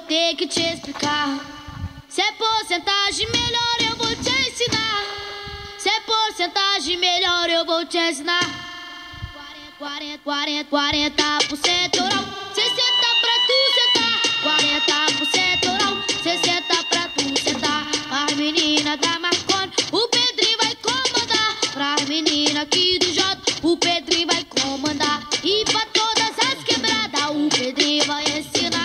vou ter que te explicar. Se é porcentagem melhor eu vou te ensinar. Se é porcentagem melhor eu vou te ensinar. 40% oral, 60 pra tu sentar. 40% oral, 60 pra tu sentar. As meninas da Marconi, o Pedrinho vai comandar. Pras meninas aqui do Jota, o Pedrinho vai comandar. E pra todas as quebradas, o Pedrinho vai ensinar.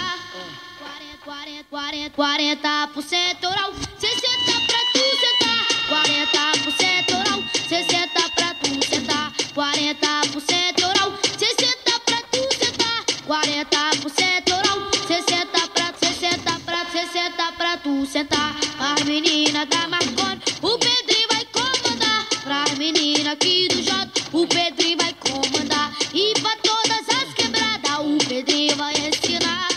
40% oral, 60 pra tu sentar. 40% oral, 60 pra tu sentar. 40% oral, 60 pra tu sentar. 40% oral, 60 pra tu sentar. As meninas da Marconi, o Pedrinho vai comandar. Pras meninas aqui do Jota, o Pedrinho vai comandar. E pra todas as quebradas, o Pedrinho vai ensinar.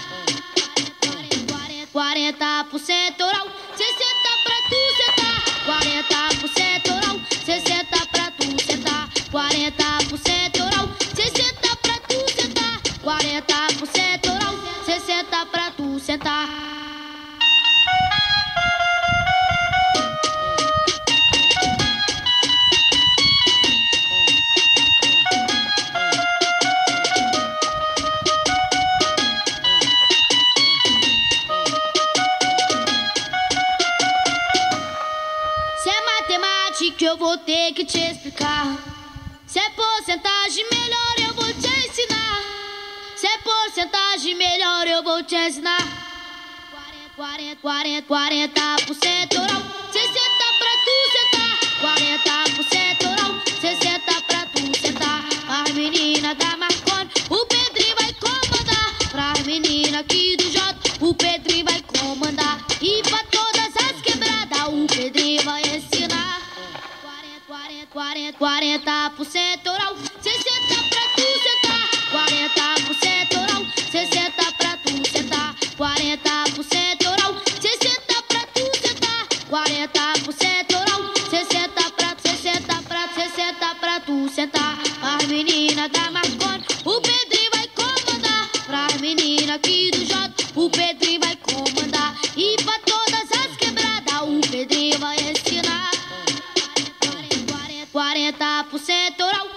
40% oral, 60 pra tu sentar. 40% oral, 60 pra tu sentar. 40% oral, 60 pra tu sentar. 40% oral, 60 pra tu sentar. Se é matemática eu vou ter que te explicar. Se é porcentagem melhor eu vou te ensinar. Se é porcentagem melhor eu vou te ensinar. 40% oral, 60 pra tu sentar. 40% oral, 60 pra tu sentar. As meninas da Marconi, o Pedrinho vai comandar. Pras meninas aqui do Jota, o Pedrinho vai comandar. E pra todas as quebradas, o Pedrinho vai ensinar. 40% oral, 60 pra tu sentar. 40% oral, 60 pra tu sentar. 40% oral, 60 pra tu sentar. 40% oral, 60 pra tu sentar. As meninas da Marconi, o Pedrinho vai comandar. Pras meninas aqui do Jota, o Pedrinho vai comandar. E pra todas as quebradas, o Pedrinho vai ensinar. 40% oral,